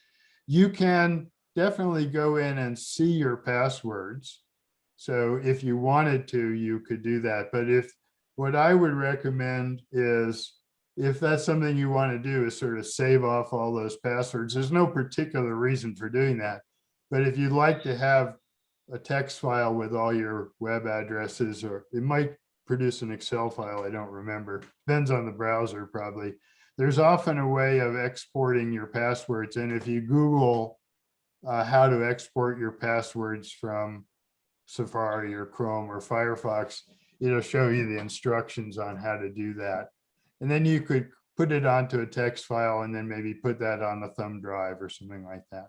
You can definitely go in and see your passwords. So if you wanted to, you could do that. But what I would recommend is, if that's something you want to do, is sort of save off all those passwords. There's no particular reason for doing that. But if you'd like to have a text file with all your web addresses, or it might produce an Excel file, I don't remember. Depends on the browser, probably. There's often a way of exporting your passwords. And if you Google how to export your passwords from Safari or Chrome or Firefox, it'll show you the instructions on how to do that. And then you could put it onto a text file and then maybe put that on a thumb drive or something like that.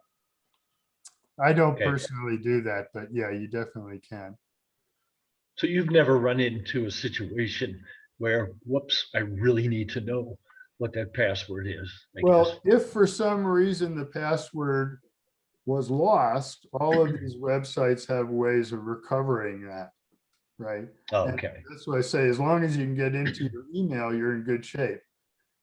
I don't personally do that, but yeah, you definitely can. So you've never run into a situation where, whoops, I really need to know what that password is, I Well, guess. if for some reason the password was lost, all of these websites have ways of recovering that, right? And that's what I say, as long as you can get into your email, you're in good shape.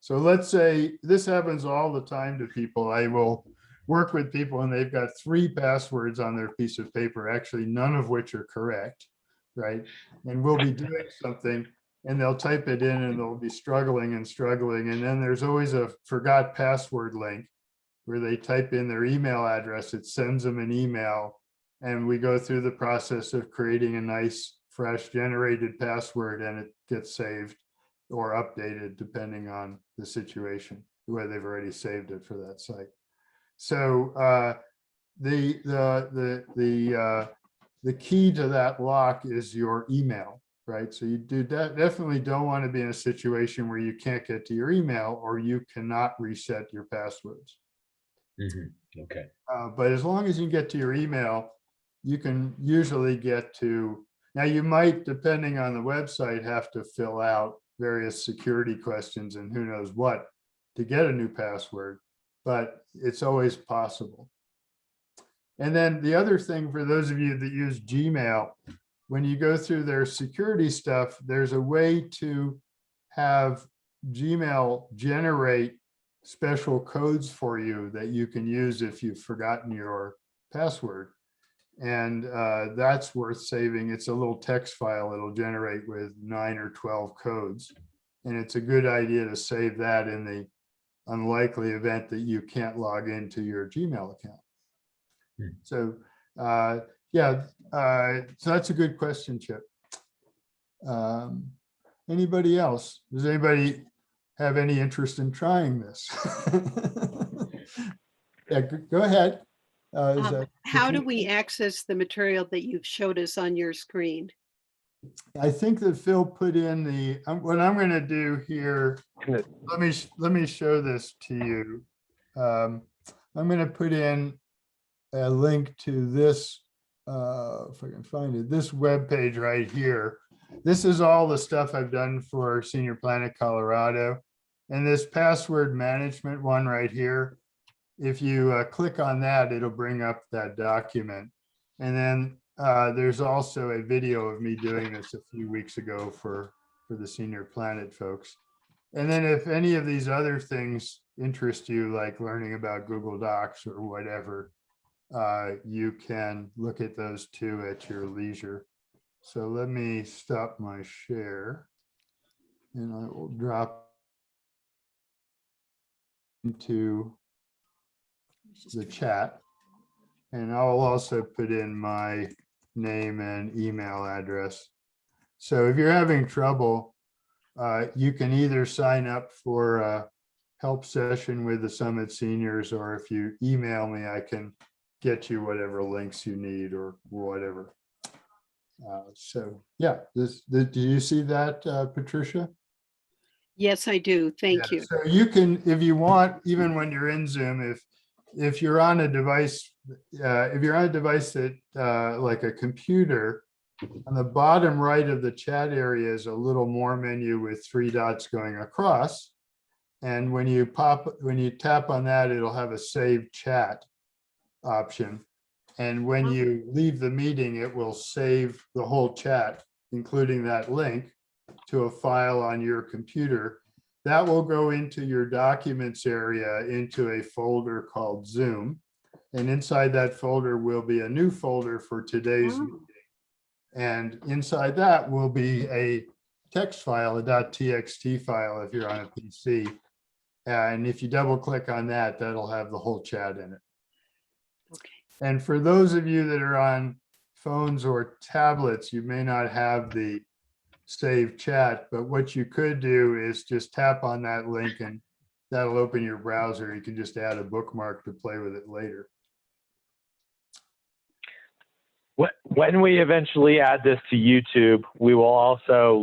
So let's say this happens all the time to people. I will work with people and they've got 3 passwords on their piece of paper, actually none of which are correct, right? And we'll be doing something and they'll type it in and they'll be struggling and struggling. And then there's always a forgot password link where they type in their email address, it sends them an email, and we go through the process of creating a nice, fresh generated password, and it gets saved or updated depending on the situation, where they've already saved it for that site. So the key to that lock is your email, right? So you definitely don't want to be in a situation where you can't get to your email or you cannot reset your passwords. Okay. But as long as you get to your email, you can usually get to, now you might, depending on the website, have to fill out various security questions and who knows what to get a new password, but it's always possible. And then the other thing, for those of you that use Gmail, when you go through their security stuff, there's a way to have Gmail generate special codes for you that you can use if you've forgotten your password. And that's worth saving. It's a little text file it'll generate with 9 or 12 codes. And it's a good idea to save that in the unlikely event that you can't log into your Gmail account. So yeah, so that's a good question, Chip. Anybody else? Does anybody have any interest in trying this? Yeah, go ahead. How do we access the material that you've showed us on your screen? I think that Phil put in the, what I'm going to do here, let me show this to you. I'm going to put in a link to this, if I can find it, this web page right here. This is all the stuff I've done for Senior Planet Colorado. And this password management one right here, if you click on that, it'll bring up that document. And then there's also a video of me doing this a few weeks ago for the Senior Planet folks. And then if any of these other things interest you, like learning about Google Docs or whatever, you can look at those too at your leisure. So let me stop my share and I will drop into the chat. And I'll also put in my name and email address. So if you're having trouble, you can either sign up for a help session with the Summit seniors, or if you email me, I can get you whatever links you need or whatever. So yeah, do you see that, Patricia? Yes, I do. Thank you. So you can, if you want, even when you're in Zoom, if you're on a device, that like a computer, on the bottom right of the chat area is a little more menu with 3 dots going across. And when you tap on that, it'll have a save chat option. And when you leave the meeting, it will save the whole chat, including that link, to a file on your computer. That will go into your documents area into a folder called Zoom. And inside that folder will be a new folder for today's meeting. And inside that will be a text file, a .txt file if you're on a PC. And if you double click on that, that'll have the whole chat in it. Okay. And for those of you that are on phones or tablets, you may not have the save chat, but what you could do is just tap on that link and that'll open your browser. You can just add a bookmark to play with it later. When we eventually add this to YouTube, we will also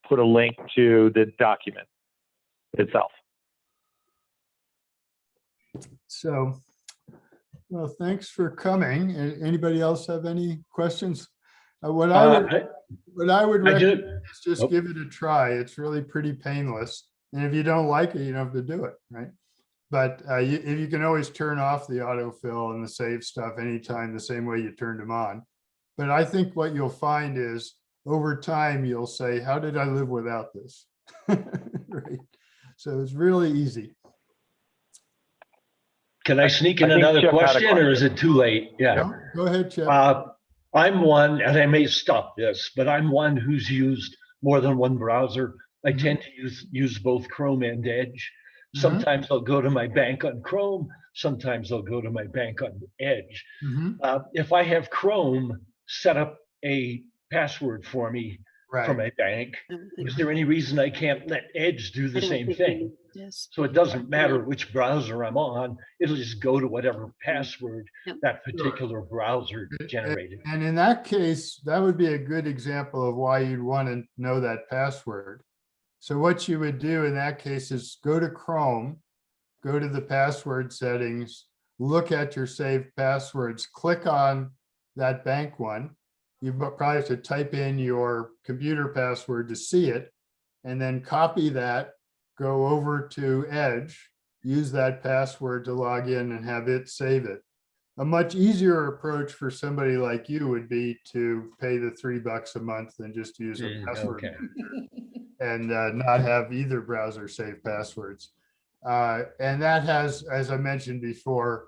put a link to the document itself. So, well, thanks for coming. Anybody else have any questions? What I would recommend is just give it a try. It's really pretty painless. And if you don't like it, you don't have to do it, right? But you can always turn off the autofill and the save stuff anytime, the same way you turned them on. But I think what you'll find is over time, you'll say, how did I live without this? Right. So it's really easy. Can I sneak in another question, or is it too late? Yeah. No, go ahead, Chip. I'm one, and I may stop this, but I'm one who's used more than one browser. I tend to use both Chrome and Edge. Sometimes I'll go to my bank on Chrome. Sometimes I'll go to my bank on Edge. If I have Chrome set up a password for me for my bank, is there any reason I can't let Edge do the same thing? So it doesn't matter which browser I'm on, it'll just go to whatever password that particular browser generated. And in that case, that would be a good example of why you'd want to know that password. So what you would do in that case is go to Chrome, go to the password settings, look at your saved passwords, click on that bank one. You probably have to type in your computer password to see it, and then copy that, go over to Edge, use that password to log in and have it save it. A much easier approach for somebody like you would be to pay the $3 a month and just use a password and not have either browser save passwords. And that has, as I mentioned before,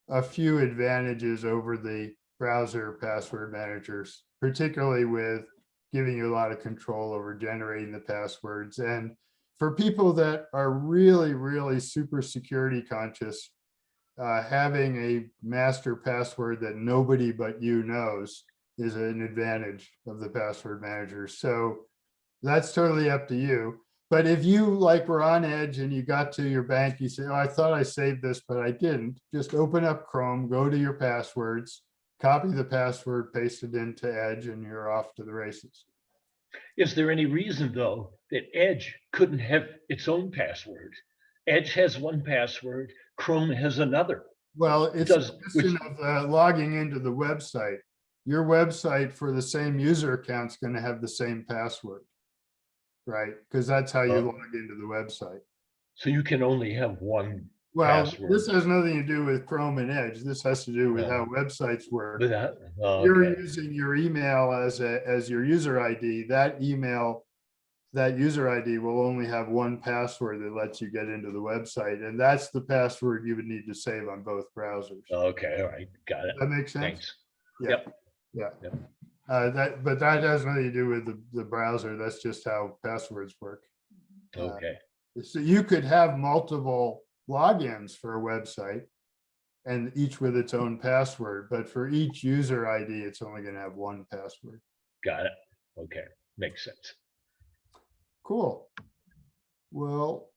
a few advantages over the browser password managers, particularly with giving you a lot of control over generating the passwords. And for people that are really, really super security conscious, having a master password that nobody but you knows is an advantage of the password manager. So that's totally up to you. But if you were on Edge and you got to your bank, you say, oh, I thought I saved this, but I didn't. Just open up Chrome, go to your passwords, copy the password, paste it into Edge, and you're off to the races. Is there any reason, though, that Edge couldn't have its own password? Edge has one password, Chrome has another. Well, it's a Does, question of logging into the website. Your website for the same user account is going to have the same password, right? Because that's how you Oh. log into the website. so you can only have one Well, password. this has nothing to do with Chrome and Edge. This has to do with Oh. how websites work. Without, oh, You're okay. using your email as your user ID. That user ID will only have one password that lets you get into the website, and that's the password you would need to save on both browsers. Okay, all right, got it. Does that make sense? Thanks. Yeah. Yep. Yeah. Yep. But that has nothing to do with the browser. That's just how passwords work. Okay, So you could have multiple logins for a website and each with its own password, but for each user ID, it's only going to have one password. got it. Okay, makes sense. Cool. Well,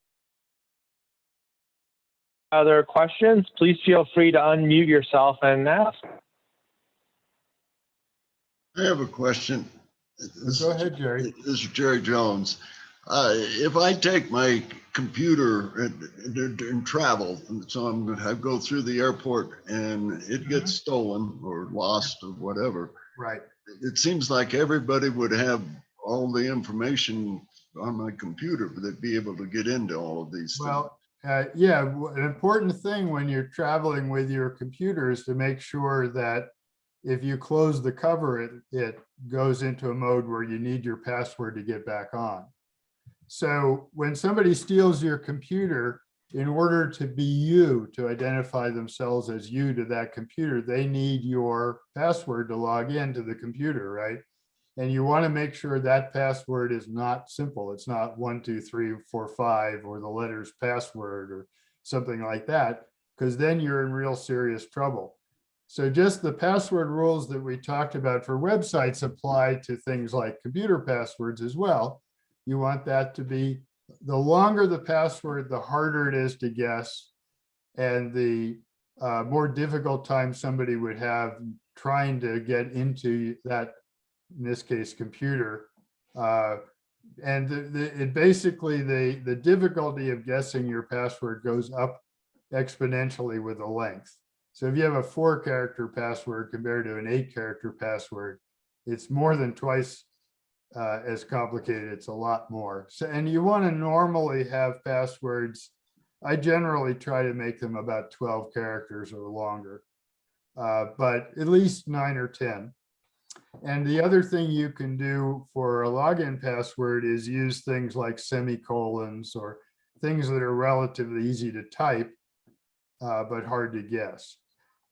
Other questions? Please feel free to unmute yourself and ask. I have a question. go ahead, Jerry. This is Jerry Jones. If I take my computer and travel, and so I go through the airport and it gets stolen or lost or whatever, Right. it seems like everybody would have all the information on my computer, but they'd be able to get into all of these things. Well, yeah, an important thing when you're traveling with your computer is to make sure that if you close the cover, it goes into a mode where you need your password to get back on. So when somebody steals your computer, in order to be you, to identify themselves as you to that computer, they need your password to log into the computer, right? And you want to make sure that password is not simple. It's not 1, 2, 3, 4, 5, or the letters password or something like that, because then you're in real serious trouble. So just the password rules that we talked about for websites apply to things like computer passwords as well. You want that to be, the longer the password, the harder it is to guess, and the more difficult time somebody would have trying to get into that, in this case, computer. And it basically, the difficulty of guessing your password goes up exponentially with the length. So if you have a 4-character password compared to an 8-character password, it's more than twice as complicated. It's a lot more. So, and you want to normally have passwords. I generally try to make them about 12 characters or longer, but at least 9 or 10. And the other thing you can do for a login password is use things like semicolons or things that are relatively easy to type, but hard to guess.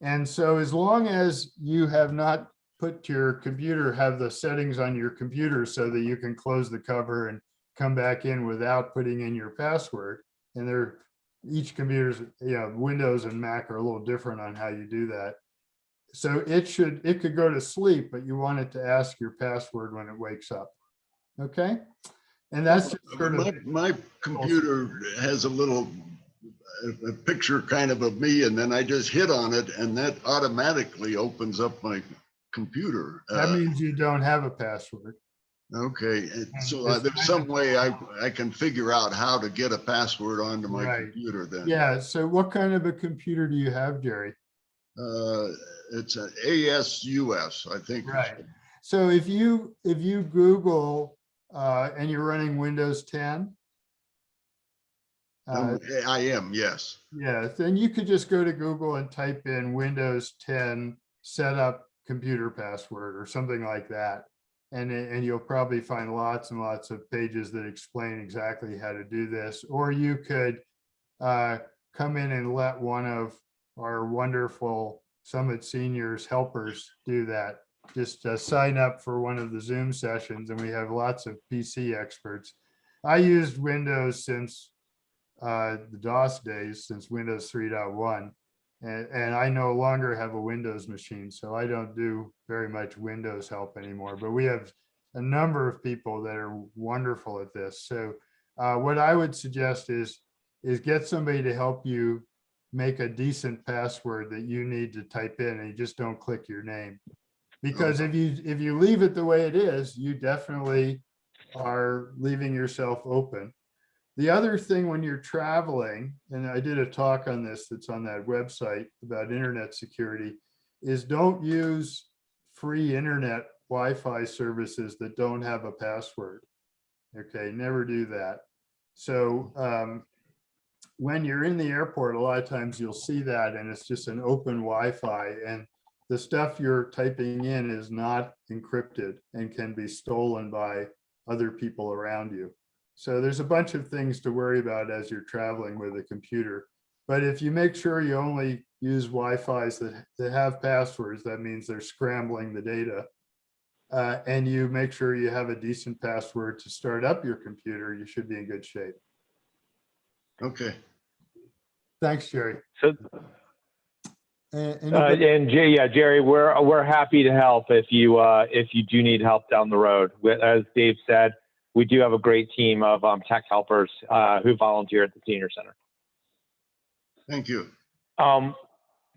And so as long as you have not put your computer, have the settings on your computer so that you can close the cover and come back in without putting in your password, and they're, each computer's, Windows and Mac are a little different on how you do that. So it could go to sleep, but you want it to ask your password when it wakes up. Okay. And that's just sort of, my computer has a picture kind of me, and then I just hit on it and that automatically opens up my computer. that means you don't have a password. Okay, so it's there's kind some of- way I can figure out how to get a password onto my Right. computer then. Yeah. So what kind of a computer do you have, Jerry? It's an ASUS, I think. Right. So if you Google and you're running Windows 10, I am, yes. yeah, then you could just go to Google and type in Windows 10 setup computer password or something like that. And you'll probably find lots and lots of pages that explain exactly how to do this. Or you could come in and let one of our wonderful Summit Seniors helpers do that. Just sign up for one of the Zoom sessions, and we have lots of PC experts. I used Windows since the DOS days, since Windows 3.1. And I no longer have a Windows machine, so I don't do very much Windows help anymore. But we have a number of people that are wonderful at this. So what I would suggest is get somebody to help you make a decent password that you need to type in, and you just don't click your name. Because if you leave it the way it is, you definitely are leaving yourself open. The other thing when you're traveling, and I did a talk on this that's on that website about internet security, is don't use free internet Wi-Fi services that don't have a password. Okay, never do that. So when you're in the airport, a lot of times you'll see that and it's just an open Wi-Fi, and the stuff you're typing in is not encrypted and can be stolen by other people around you. So there's a bunch of things to worry about as you're traveling with a computer. But if you make sure you only use Wi-Fi's that have passwords, that means they're scrambling the data. And you make sure you have a decent password to start up your computer, you should be in good shape. Okay. Thanks, Jerry. So, Anybody- yeah, Jerry, we're happy to help if you do need help down the road. As Dave said, we do have a great team of tech helpers who volunteer at the senior center. Thank you.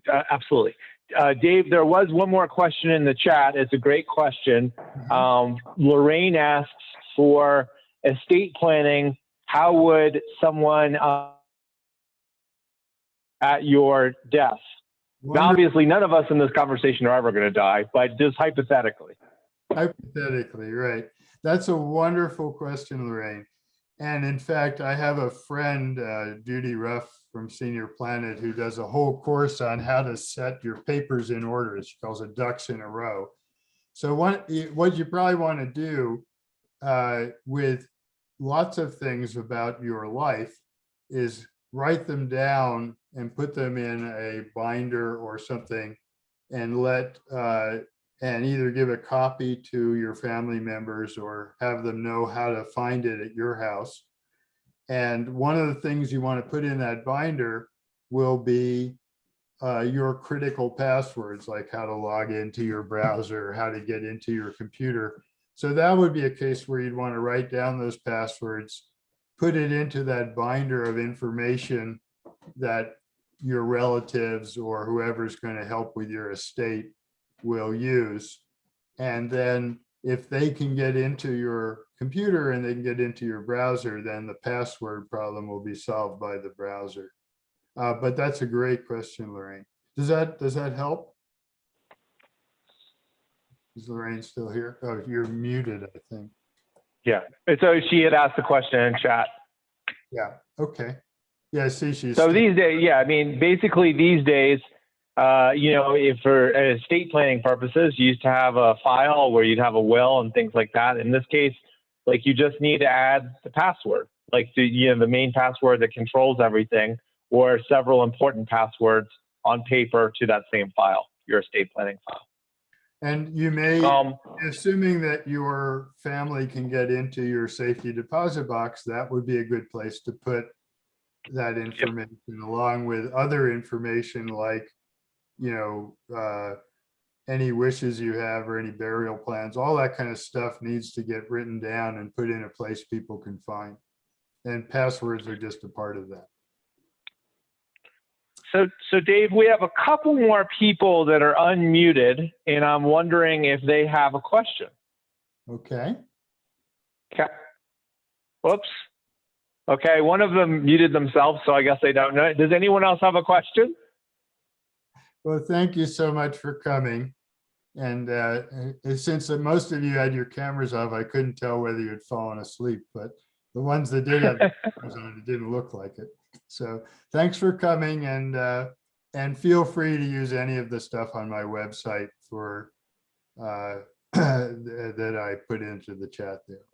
Absolutely. Dave, there was one more question in the chat. It's a great question. Lorraine asks for estate planning. How would someone at your death? Now, obviously, none of us in this conversation are ever going to die, but just hypothetically. Hypothetically, right. That's a wonderful question, Lorraine. And in fact, I have a friend, Judy Ruff from Senior Planet, who does a whole course on how to set your papers in order. She calls it ducks in a row. So what you probably want to do with lots of things about your life is write them down and put them in a binder or something, and let and either give a copy to your family members or have them know how to find it at your house. And one of the things you want to put in that binder will be your critical passwords, like how to log into your browser, how to get into your computer. So that would be a case where you'd want to write down those passwords, put it into that binder of information that your relatives or whoever's going to help with your estate will use. And then if they can get into your computer and they can get into your browser, then the password problem will be solved by the browser. But that's a great question, Lorraine. Does that help? Is Lorraine still here? Oh, you're muted, I think. Yeah. So she had asked the question in chat. Yeah. Okay. Yeah. See, she's So these days, yeah, I mean, basically these days, if for estate planning purposes, you used to have a file where you'd have a will and things like that. In this case, like you just need to add the password, like the main password that controls everything, or several important passwords on paper to that same file, your estate planning file. And you may, assuming that your family can get into your safety deposit box, that would be a good place to put that information along with other information like, any wishes you have or any burial plans, all that kind of stuff needs to get written down and put in a place people can find. And passwords are just a part of that. So Dave, we have a couple more people that are unmuted, and I'm wondering if they have a question. Okay. Okay. Whoops. Okay, one of them muted themselves, so I guess they don't know. Does anyone else have a question? Well, thank you so much for coming. And since most of you had your cameras off, I couldn't tell whether you had fallen asleep, but the ones that did have the cameras on, it didn't look like it. So thanks for coming, and feel free to use any of the stuff on my website for that I put into the chat there.